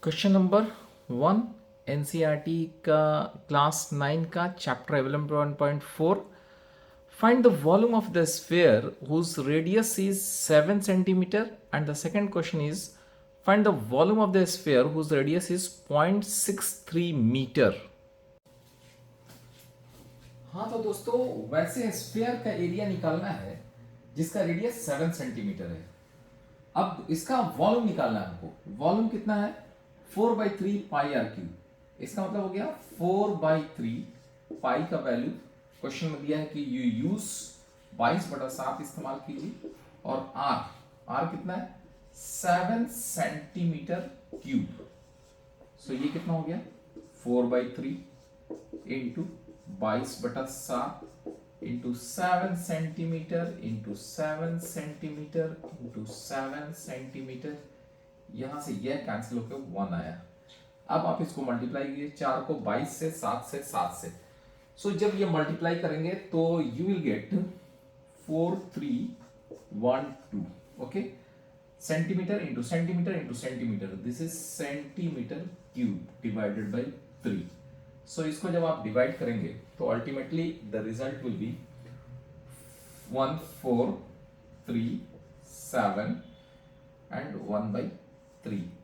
Question number 1 NCERT का class 9 का chapter 11.4 find the volume of the sphere whose radius is 7 centimetre and the second question is find the volume of the sphere whose radius is 0.63 metre. हाँ तो दोस्तों वैसे sphere का area निकालना है जिसका रेडियस 7 सेंटीमीटर है। अब इसका वॉल्यूम निकालना है हमको। वॉल्यूम कितना है 4/3 पाई आर क्यूब। इसका मतलब हो गया 4/3 पाई का वैल्यू क्वेश्चन में दिया है कि यू यूज 22/7 इस्तेमाल कीजिए और आर कितना है 7 सेंटीमीटर क्यूब। सो ये कितना हो गया 4/3 into 22/7 into 7 centimetre into 7 centimetre into 7 centimetre. यहां से यह कैंसिल होकर 1 आया। अब आप इसको मल्टीप्लाई कीजिए 4 को 22 से 7 से 7 से। सो जब ये मल्टीप्लाई करेंगे तो you will get 4312। Okay centimetre into centimetre into centimetre, this is centimetre cube divided by 3। सो इसको जब आप डिवाइड करेंगे तो ultimately the result will be 1437 and 1/3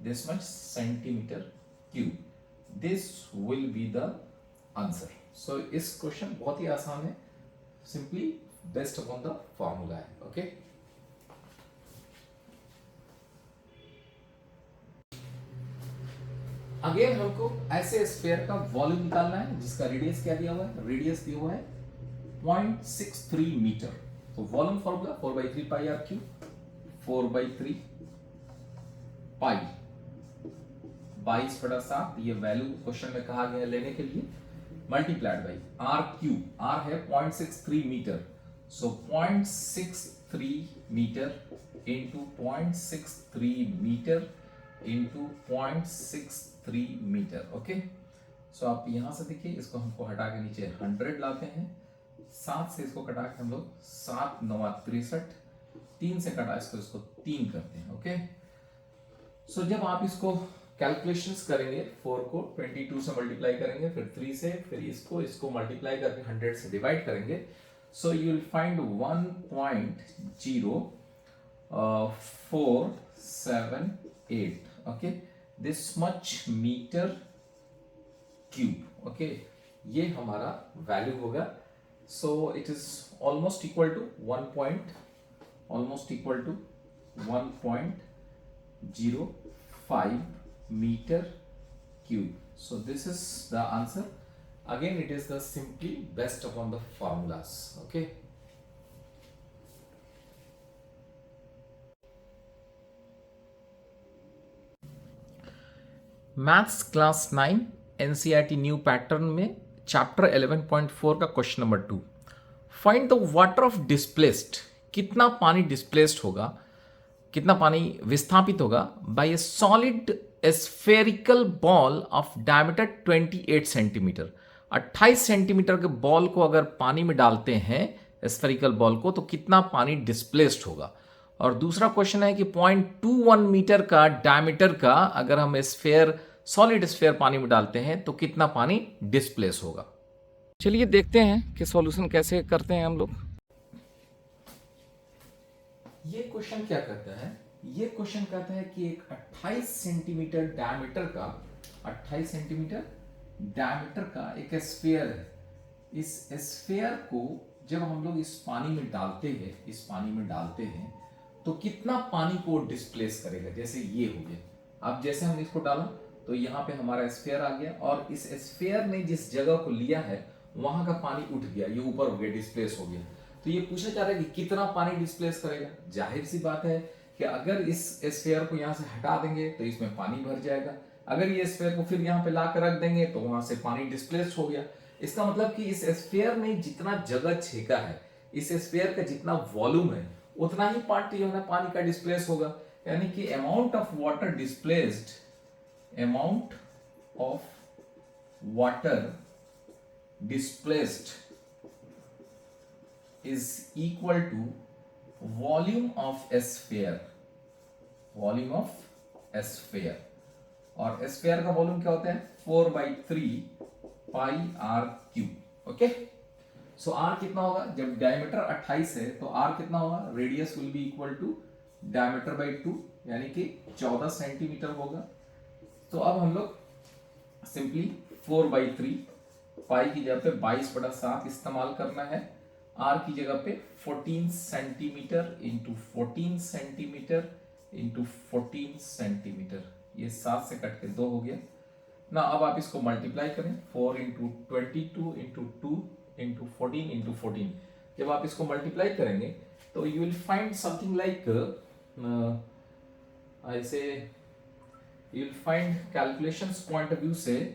this much centimeter cube. This will be the answer. So इस question बहुत ही आसान है, simply based upon the formula है। ओके अगेन हमको ऐसे स्फीयर का वॉल्यूम निकालना है जिसका रेडियस क्या दिया हुआ है, रेडियस दिया हुआ है 0.63 मीटर। तो volume formula 4/3 pi are cube, 4/3 pi 22/7 ये वैल्यू क्वेश्चन में कहा गया लेने के लिए, multiplied by r cube. R है 0.63 metre, so 0.63 metre into 0.63 metre into 0.63 metre. Okay so आप यहां से देखिए, इसको हमको हटा के नीचे 100 लाते हैं, 7 से इसको कटा के हम लोग 7 9 63, 3 से कटा इसको 3 करते हैं। ओके सो जब आप इसको कैलकुलेशंस करेंगे 4 को 22 से मल्टीप्लाई करेंगे, फिर 3 से, फिर इसको मल्टीप्लाई करके 100 से डिवाइड करेंगे, so you will find 1.0478। Okay this much metre cube. Okay ये हमारा वैल्यू होगा। So it is almost equal to 1.05 meter cube. So this is the answer. Again it is the simply based upon the formulas. Okay maths class 9 NCERT new pattern में chapter 11.4 का question number 2, find the water of displaced. कितना पानी displaced होगा, कितना पानी विस्थापित होगा by a solid spherical ball of diameter 28 centimetre. 28 centimetre के बॉल को अगर पानी में डालते हैं स्फेरिकल बॉल को, तो कितना पानी डिस्प्लेस्ड होगा। और दूसरा क्वेश्चन है कि 0.21 मीटर का डायमीटर का अगर हम स्फेयर सॉलिड स्फेयर पानी में डालते हैं तो कितना पानी डिस्प्लेस होगा। चलिए देखते हैं कि सॉल्यूशन कैसे करते हैं हम लोग। ये क्वेश्चन क्या कहता है, ये क्वेश्चन कहता है कि एक 28 सेंटीमीटर डायमीटर का 28 सेंटीमीटर डायमीटर का एक स्फीयर है। इस स्फीयर को जब हम लोग इस पानी में डालते हैं तो कितना पानी को डिस्प्लेस करेगा। जैसे ये हो गया, अब जैसे हम इसको डाला तो यहाँ पे हमारा स्फीयर आ गया और इस स्फीयर ने जिस जगह को लिया है वहां का पानी उठ गया, ये ऊपर हो गया, डिस्प्लेस हो गया। तो ये पूछा जा रहा है कि कितना पानी डिस्प्लेस करेगा। जाहिर सी बात है कि अगर इस स्फीयर को यहाँ से हटा देंगे तो इसमें पानी भर जाएगा, अगर ये स्फीयर को फिर यहाँ पे ला कर रख देंगे तो वहां से पानी डिस्प्लेस हो गया। इसका मतलब कि इस स्फीयर ने जितना जगह छेका है, इस स्फीयर का जितना वॉल्यूम है उतना ही पार्ट जो है पानी का डिस्प्लेस होगा। यानी कि amount of water displaced, amount of water displaced is equal to volume of a sphere, volume of a sphere। और स्फीयर का वॉल्यूम क्या होता है 4/3 pi are cube. Okay, so R कितना होगा, जब डायमीटर 28 है तो आर कितना होगा, radius will be equal to diameter by 2 यानी कि 14 सेंटीमीटर होगा। तो अब हम लोग सिंपली 4/3 पाई की जगह पे 22/7 इस्तेमाल करना है, आर की जगह पे 14 centimetre into 14 centimetre into 14 centimetre, ये 7 से कट के 2 हो गया ना। अब आप इसको मल्टीप्लाई करें 4 इंटू 22 इंटू 2 इंटू 14 इंटू 14, जब आप इसको मल्टीप्लाई करेंगे तो you will find something like ऐसे you will find calculations point of view से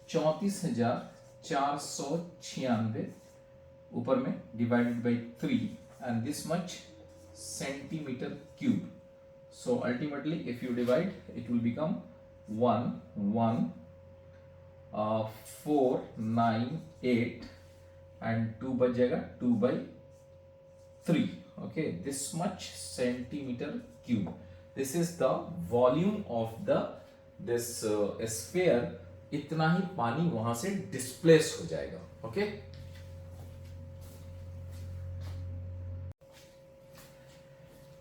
34,496 ऊपर में divided by 3 and this much centimetre cube. So ultimately if you divide it will become 1,498 and 2 बच जाएगा 2/3। okay, this much centimeter cube, this is the volume of this sphere, इतना ही पानी वहां से displace हो जाएगा। ओके,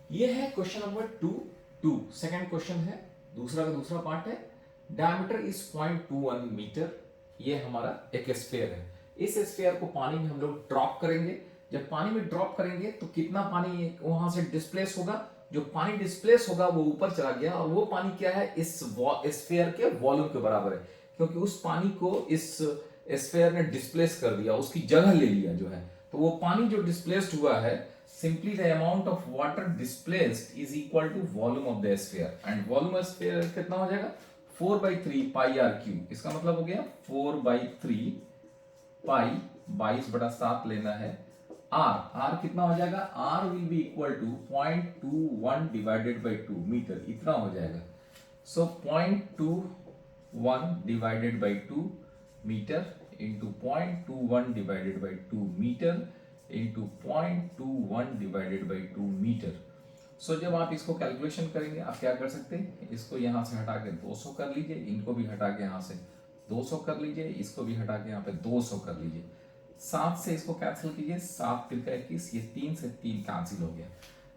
ये है क्वेश्चन नंबर 2। सेकंड क्वेश्चन है, दूसरा का दूसरा पार्ट है, डायमीटर इज 0.21 मीटर, ये हमारा एक स्फीयर है। इस स्फीयर को पानी में हम लोग ड्रॉप करेंगे, जब पानी में ड्रॉप करेंगे तो कितना पानी वहां से डिस्प्लेस होगा, जो पानी डिस्प्लेस होगा वो ऊपर चला गया और वो पानी क्या है, इस स्फीयर के वॉल्यूम के बराबर है, क्योंकि उस पानी को इस स्फीयर ने डिस्प्लेस कर दिया, उसकी जगह ले लिया जो है। तो वो पानी जो डिस्प्लेस्ड हुआ है, simply the amount of water displaced is equal to volume of the sphere, and volume of sphere कितना हो जाएगा 4/3 पाई आर क्यूब। इसका मतलब हो गया 4/3 पाई 22/7 लेना है। आर कितना हो जाएगा, R will be equal to 0.21 divided by 2 metre, इतना हो जाएगा। So 0.21 divided by 2 metre into 0.21 divided by 2 metre into 0.21 divided by 2 metre. So जब आप इसको कैलकुलेशन करेंगे आप क्या कर सकते हैं, इसको यहां से हटा के 200 कर लीजिए, इनको भी हटा के यहां से 200 कर लीजिए, इसको भी हटा के यहाँ पे 200 कर लीजिए, 7 से इसको कैंसिल कीजिए, 7 3 का 21, ये 3 से 3 कैंसिल हो गया।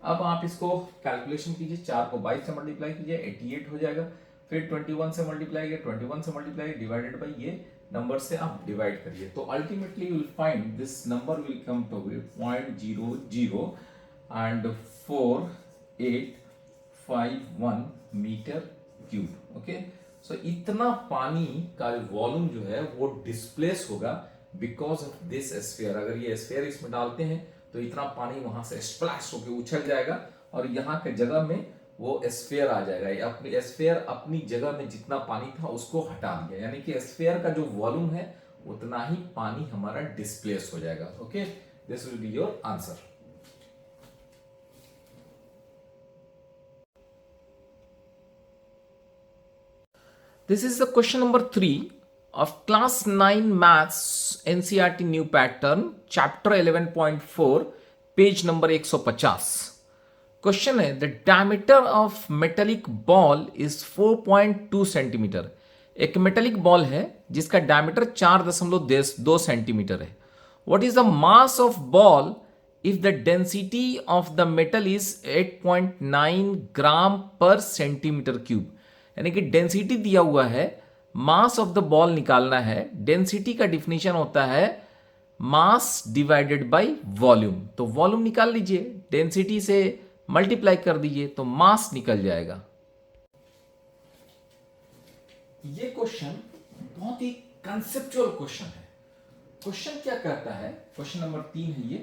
अब आप इसको कैलकुलेशन कीजिए, 4 को 22 से मल्टीप्लाई कीजिए 88 हो जाएगा, फिर 21 से मल्टीप्लाई कीजिए, 21 से मल्टीप्लाई डिवाइडेड बाई ये नंबर से आप डिवाइड करिए, तो ultimately you will find this number will come to 0.00 and 4851 metre cube. Okay, so इतना पानी का वॉल्यूम जो है वो डिस्प्लेस होगा बिकॉज ऑफ दिस स्फीयर। अगर ये स्फीयर इसमें डालते हैं तो इतना पानी वहां से स्प्लैश होकर उछल जाएगा और यहाँ के जगह में वो स्फीयर आ जाएगा। अपनी स्फीयर अपनी जगह में जितना पानी था उसको हटा दिया, यानी कि स्फीयर का जो वॉल्यूम है उतना ही पानी हमारा डिस्प्लेस हो जाएगा। Okay, this will be your answer. This is the question number 3 of class 9 maths NCERT new pattern chapter 11.4 page number 150। Question है the diameter of metallic ball is 4.2 centimetre. एक मेटेलिक बॉल है जिसका diameter 4.2 centimetre है। What is the mass of ball if the density of the metal is 8.9 gram per centimetre cube. यानी कि density दिया हुआ है, मास ऑफ द बॉल निकालना है। डेंसिटी का डिफिनेशन होता है मास डिवाइडेड बाय वॉल्यूम, तो वॉल्यूम निकाल लीजिए, डेंसिटी से मल्टीप्लाई कर दीजिए तो मास निकल जाएगा। ये क्वेश्चन बहुत ही कंसेप्चुअल क्वेश्चन है। क्वेश्चन क्या कहता है, क्वेश्चन नंबर 3 है ये।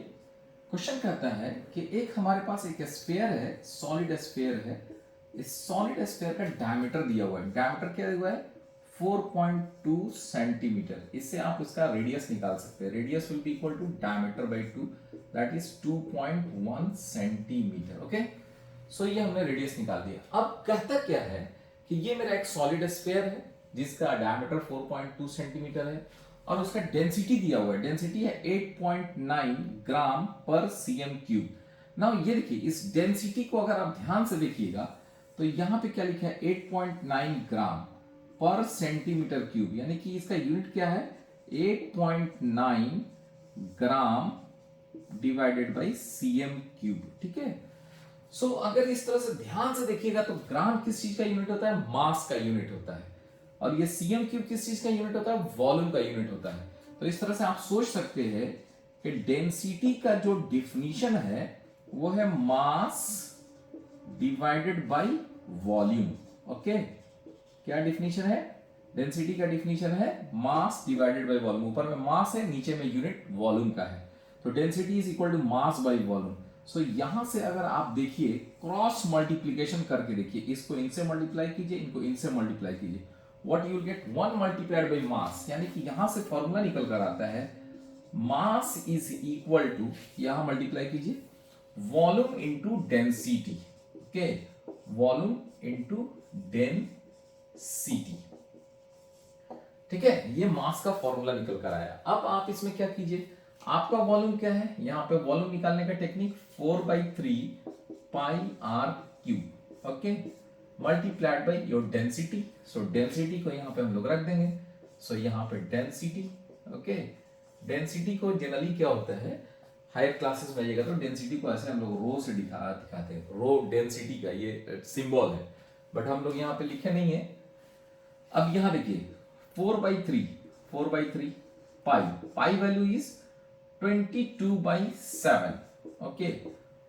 क्वेश्चन कहता है कि एक हमारे पास एक स्फीयर है, सॉलिड स्फीयर है। इस सॉलिड स्फीयर का डायमीटर दिया हुआ है, डायमीटर क्या दिया हुआ है 4.2 सेंटीमीटर। इससे आप उसका रेडियस निकाल सकते हैं, radius will be equal to diameter by 2 that is 2.1 centimetre. Okay, so ये हमने रेडियस निकाल दिया। अब कहता क्या है कि ये मेरा एक सॉलिड स्फीयर है जिसका डायमीटर 4.2 सेंटीमीटर है और उसका डेंसिटी दिया हुआ है, डेंसिटी है 8.9 ग्राम पर सीएम क्यूब। नाउ ये देखिए, इस डेंसिटी को अगर आप ध्यान से देखिएगा तो यहां पे क्या लिखा है 8.9 ग्राम पर सेंटीमीटर क्यूब, यानी कि इसका यूनिट क्या है 8.9 gram divided by CM cube. ठीक है, सो अगर इस तरह से ध्यान से देखिएगा तो ग्राम किस चीज का यूनिट होता है, मास का यूनिट होता है, और ये सीएम क्यूब किस चीज का यूनिट होता है, वॉल्यूम का यूनिट होता है। तो इस तरह से आप सोच सकते हैं कि डेंसिटी का जो डिफिनीशन है वो है mass divided by volume. Okay, क्या डिफिनीशन है, डेंसिटी का डिफिनीशन है मास डिवाइडेड बाय वॉल्यूम। ऊपर में मास है, नीचे में यूनिट वॉल्यूम का है, तो density is equal to mass by volume. So यहां से अगर आप देखिए क्रॉस मल्टीप्लीकेशन करके देखिए, इसको इनसे मल्टीप्लाई कीजिए, इनको इनसे मल्टीप्लाई कीजिए, what you will get 1 multiplied by mass, यानी कि यहां से फॉर्मूला निकल कर आता है मास इज इक्वल टू, यहां मल्टीप्लाई कीजिए volume into density. Okay, volume into density. ठीक है, ये मास का फॉर्मूला निकल कर आया। अब आप इसमें क्या कीजिए, आपका वॉल्यूम क्या है, यहां पे वॉल्यूम निकालने का technique 4/3 pi are cube. Okay, multiplied by your density. So density को यहां पे हम लोग रख देंगे। सो यहां पे डेंसिटी, ओके, डेंसिटी को जनरली क्या होता है, हायर क्लासेस में आइएगा तो डेंसिटी को ऐसे हम लोग रो से दिखाते हैं, रो डेंसिटी का ये सिंबल है, बट हम लोग यहाँ पे लिखे नहीं है। अब यहां देखिए 4/3 pi value is 22/7। Okay,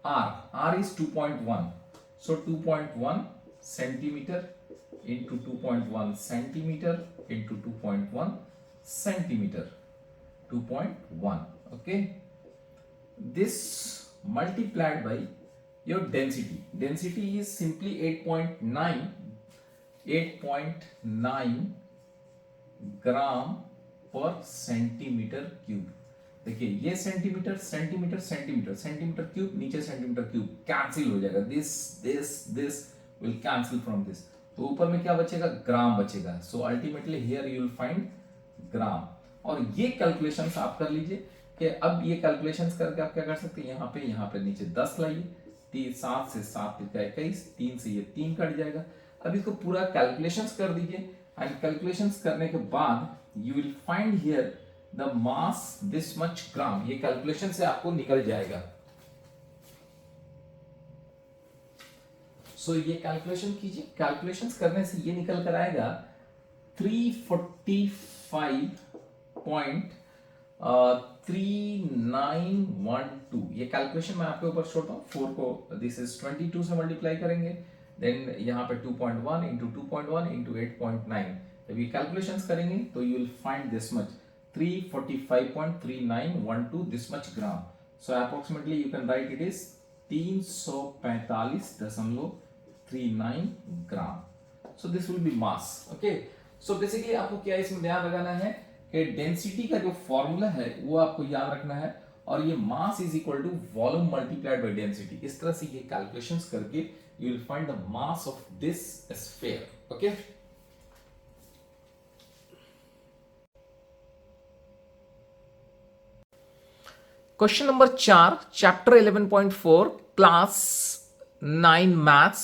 r is 2.1, so 2.1 centimeter into 2.1 centimeter into 2.1 centimeter, 2.1. Okay, this multiplied by your density is simply 8.9 gram per centimetre cube. देखिए ये centimetre centimetre centimetre centimetre cube, नीचे सेंटीमीटर क्यूब कैंसिल हो जाएगा, this will cancel from this, तो ऊपर में क्या बचेगा, ग्राम बचेगा। So ultimately here you will find gram. और ये कैलकुलेशंस आप कर लीजिए कि अब ये कैलकुलेशंस करके आप क्या कर सकते हैं, यहाँ पे नीचे 10 लाइए, 7 से 7 21, 3 से ये 3 कट जाएगा। अब इसको पूरा कैलकुलेशंस कर दीजिए, एंड कैलकुलेशंस करने के बाद you will find here the mass this much ग्राम। ये कैलकुलेशन से आपको निकल जाएगा। सो ये कैलकुलेशन कीजिए, कैलकुलेशंस करने से ये निकल कर आएगा 345.3912। ये कैलकुलेशन मैं आपके ऊपर छोड़ता हूँ। 4 को दिस इज 22 से मल्टीप्लाई करेंगे, देन यहाँ पे 2.1 इंटू 2.1 इंटू 8.9। जब ये कैलकुलेशंस करेंगे तो you will find this much 345.3912 this much gram. So approximately you can write it is 345.39 gram. So this will be mass. Okay, so basically आपको क्या इसमें ध्यान लगाना है कि डेंसिटी का जो फॉर्मूला है वो आपको याद रखना है, और ये mass is equal to volume multiplied by density. इस तरह से ये कैलकुलेशंस करके you will find the mass of this sphere. Okay, question number 4, chapter 11.4 class 9 maths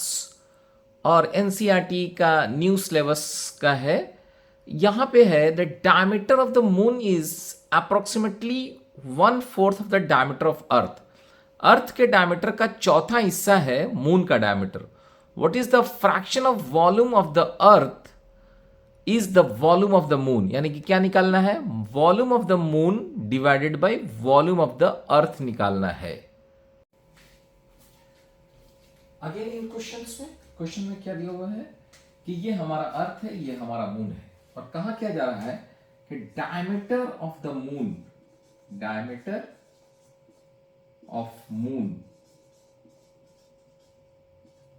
और एनसीईआरटी का न्यू सिलेबस का है। यहां पे है the diameter of the moon is approximately 1/4 of the diameter of earth. Earth के diameter का चौथा हिस्सा है मून का diameter. What is the fraction of volume of the earth is the volume of the moon, यानी कि क्या निकालना है, volume of the moon divided by volume of the earth निकालना है। अगेन इन क्वेश्चन में क्या दिया हुआ है कि ये हमारा अर्थ है, ये हमारा मून है, और कहा क्या जा रहा है कि diameter of the moon, diameter of moon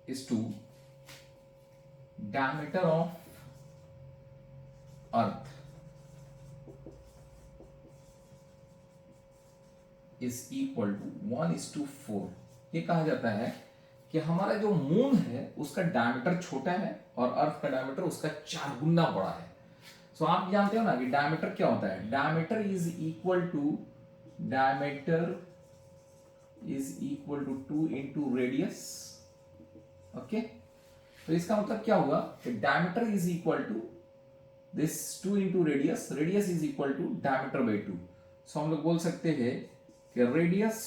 is to diameter of earth is equal to 1:4। ये कहा जाता है कि हमारा जो मून है उसका डायमीटर छोटा है और अर्थ का डायमीटर उसका 4 गुना बड़ा है। सो आप जानते हो ना कि डायमीटर क्या होता है, diameter is equal to 2 into radius. Okay, तो इसका मतलब क्या हुआ कि diameter is equal to this 2 into radius, radius is equal to diameter by 2। So हम लोग बोल सकते हैं कि radius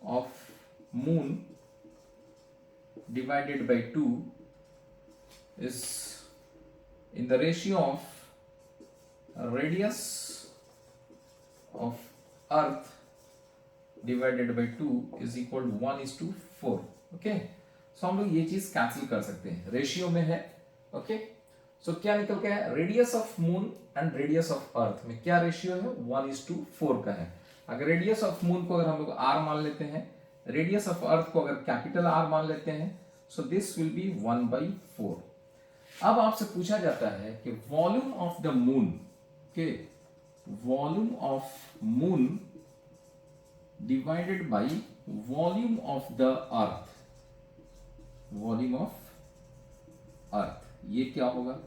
of moon divided by 2 is in the ratio of radius of earth divided by 2 is equal to 1:4। Okay, सो हम लोग ये चीज कैंसिल कर सकते हैं, रेशियो में है। ओके, सो क्या निकल के है, radius of moon and radius of earth में क्या रेशियो है, 1:4 का है। अगर रेडियस ऑफ मून को अगर हम लोग r मान लेते हैं, रेडियस ऑफ अर्थ को अगर कैपिटल R मान लेते हैं, सो दिस विल बी 1/4। अब आपसे पूछा जाता है कि वॉल्यूम ऑफ द मून के, volume of moon divided by volume of the earth, volume of earth, ये क्या होगा,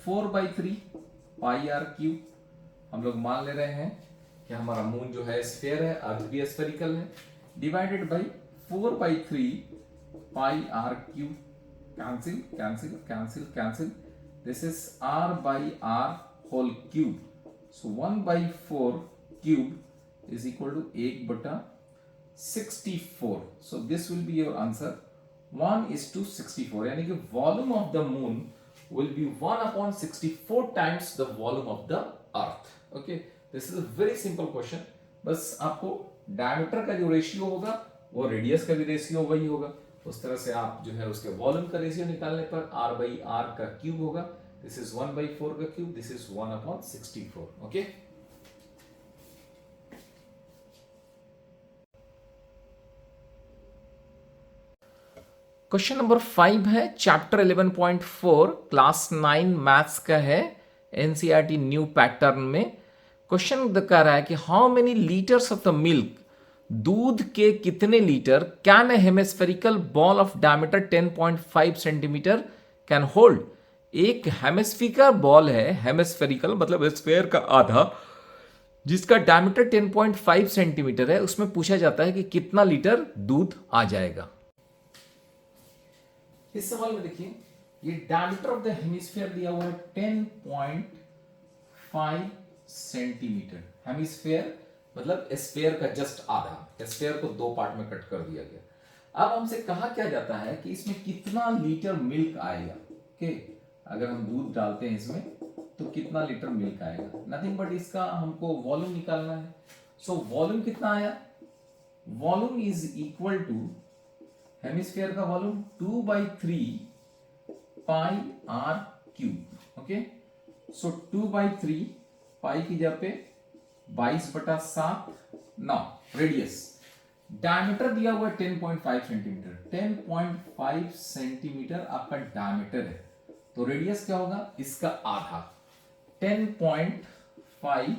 4/3 पाई आर क्यूब। हम लोग मान ले रहे हैं कि हमारा मून जो है स्फीयर है, अर्थ भी स्फेरिकल है, divided by 4/3 pi are cube. cancel cancel cancel cancel, this is r by r whole cube, so 1/4 cube is equal to 1/64। so this will be your answer, 1:64, यानी कि volume of the moon will be 1/64 times the volume of the earth। okay, this is a very simple question। बस आपको diameter का जो ratio होगा वो radius का भी रेशियो वही होगा, उस तरह से आप जो है उसके वॉल्यूम का रेशियो निकालने पर r by r का क्यूब होगा, दिस इज 1/4 का cube, this is 1/64। Okay, question number 5 है, चैप्टर 11.4 क्लास 9 मैथ्स का है, एनसीईआरटी न्यू पैटर्न में। क्वेश्चन कह रहा है कि how many litres of the milk, दूध के कितने litre, can a hemispherical ball of diameter 10.5 centimetre can hold. एक हेमिस्फिकर बॉल है, हेमिस्फेरिकल मतलब स्फीयर का आधा, जिसका डायमीटर 10.5 सेंटीमीटर है, उसमें पूछा जाता है कि कितना लीटर दूध आ जाएगा। इस सवाल में देखिए, ये डायमीटर ऑफ द हेमिस्फीयर दिया हुआ है 10.5 सेंटीमीटर। हेमिस्फीयर मतलब स्फीयर का जस्ट आधा, स्फीयर को दो पार्ट में कट कर दिया गया। अब हमसे कहा क्या जाता है कि इसमें कितना लीटर मिल्क आएगा। ओके, अगर हम दूध डालते हैं इसमें तो कितना लीटर मिल्क आएगा, नथिंग बट इसका हमको वॉल्यूम निकालना है। सो वॉल्यूम कितना आया, volume is equal to, hemisphere का volume 2/3 pi are cube. Okay, so 2/3 pi की जगह पे 22/7, नौ रेडियस, डायमीटर दिया हुआ है 10.5 सेंटीमीटर, 10.5 सेंटीमीटर आपका डायमीटर है, तो रेडियस क्या होगा, इसका आधा, 10.5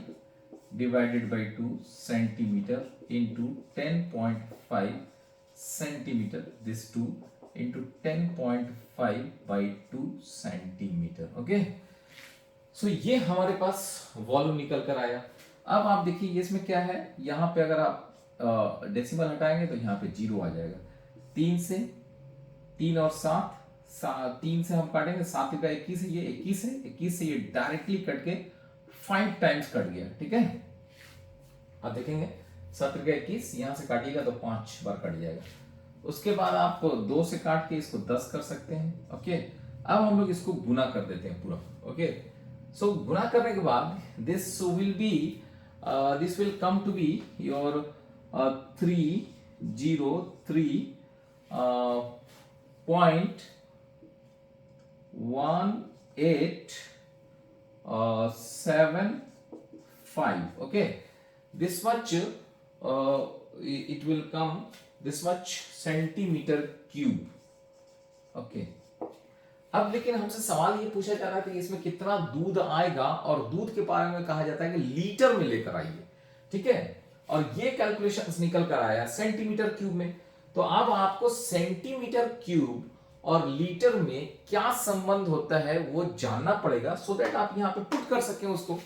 divided by 2 centimetre into 10.5 centimetre, this 2 into 10.5/2 centimetre. Okay, so ये हमारे पास वॉल्यूम निकल कर आया। अब आप देखिए इसमें क्या है, यहां पे अगर आप डेसिमल हटाएंगे तो यहाँ पे 0 आ जाएगा, 3 से 3 और 7, 3 से हम काटेंगे, 7 का 21 है, ये 21 है, 21 से ये डायरेक्टली कट के 5 टाइम्स कट गया। ठीक है, आप देखेंगे 7 का 21 यहां से काटिएगा तो 5 बार कट जाएगा। उसके बाद आप 2 से काट के इसको 10 कर सकते हैं। ओके, अब हम लोग इसको गुना कर देते हैं पूरा। ओके, सो गुना करने के बाद this will come to be your 303.1875. okay, this much it will come this much centimeter cube. okay, अब लेकिन हमसे सवाल ये पूछा जा रहा है कि इसमें कितना दूध आएगा, और दूध के बारे में कहा जाता है कि लीटर में लेकर आइए। ठीक है, और ये कैलकुलेशंस निकल कर आया सेंटीमीटर क्यूब में। तो अब आपको सेंटीमीटर क्यूब और लीटर में क्या संबंध होता है वो जानना पड़ेगा, सो दैट आप यहां पे पुट कर सकें उसको।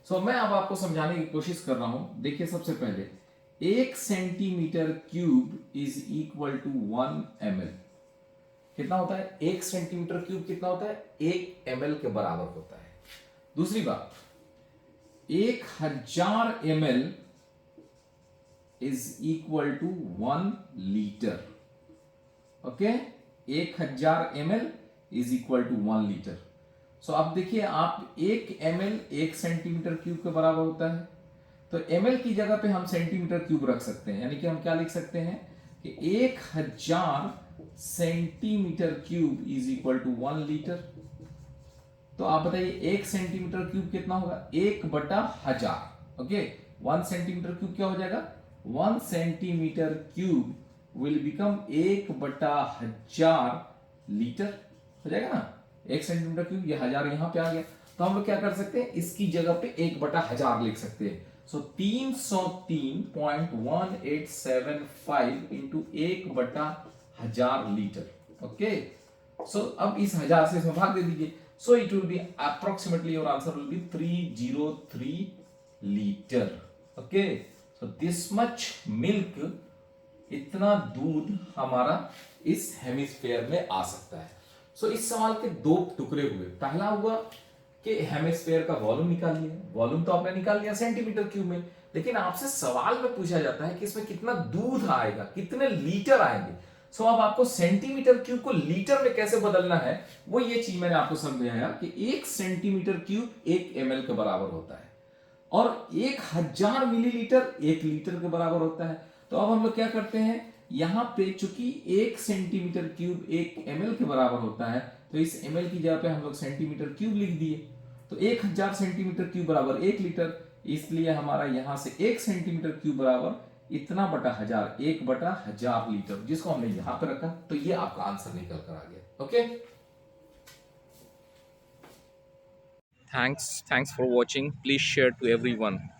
सो मैं अब आपको समझाने की कोशिश कर रहा हूं। देखिए, सबसे पहले 1 centimetre cube is equal to 1 ml। कितना होता है, 1 सेंटीमीटर क्यूब कितना होता है, 1 ml के बराबर होता है। दूसरी बात, 1000 ml is equal to 1 litre. Okay, 1000 ml is equal to 1 litre. So अब देखिए आप 1 ml 1 सेंटीमीटर क्यूब के बराबर होता है, तो ml की जगह पे हम सेंटीमीटर क्यूब रख सकते हैं, यानी कि हम क्या लिख सकते हैं कि 1000 centimetre cube is equal to 1 litre. तो आप बताइए 1 सेंटीमीटर क्यूब कितना होगा, 1/1000। ओके, 1 सेंटीमीटर क्यूब क्या हो जाएगा, 1 centimetre cube will become 1/1000 litre हो जाएगा ना। 1 सेंटीमीटर क्यूब, ये 1000 यहां पे आ गया, तो हम लोग क्या कर सकते हैं, इसकी जगह पे 1/1000 लिख सकते हैं। सो 303.1875 इंटू 1/1000 लीटर। ओके, सो अब इस 1000 से इसमें भाग दे दीजिए, so it will be approximately your answer will be 303 litre. Okay, so this much milk, इतना दूध हमारा इस हेमिस्फेयर में आ सकता है। सो इस सवाल के दो टुकड़े हुए, पहला हुआ कि हेमिस्फेयर का वॉल्यूम निकालिए, वॉल्यूम तो आपने निकाल लिया सेंटीमीटर क्यूब में, लेकिन आपसे सवाल में पूछा जाता है कि इसमें कितना दूध आएगा, कितने लीटर आएंगे। सो अब आपको सेंटीमीटर क्यूब को लीटर में कैसे बदलना है, वो ये चीज मैंने आपको समझाया कि 1 सेंटीमीटर क्यूब 1 ml के बराबर होता है और 1000 मिलीलीटर 1 लीटर के बराबर होता है। तो अब हम लोग क्या करते हैं, यहां पे चूंकि 1 सेंटीमीटर क्यूब 1 ml के बराबर होता है, तो इस ml की जगह पे हम लोग सेंटीमीटर क्यूब लिख दिए, तो 1000 सेंटीमीटर क्यूब बराबर 1 लीटर, इसलिए हमारा यहां से 1 सेंटीमीटर क्यूब बराबर इतना बटा 1000, 1/1000 लीटर, जिसको हमने यहां पे रखा, तो ये आपका आंसर निकल कर आ गया। Okay, Thanks for watching. Please share to everyone.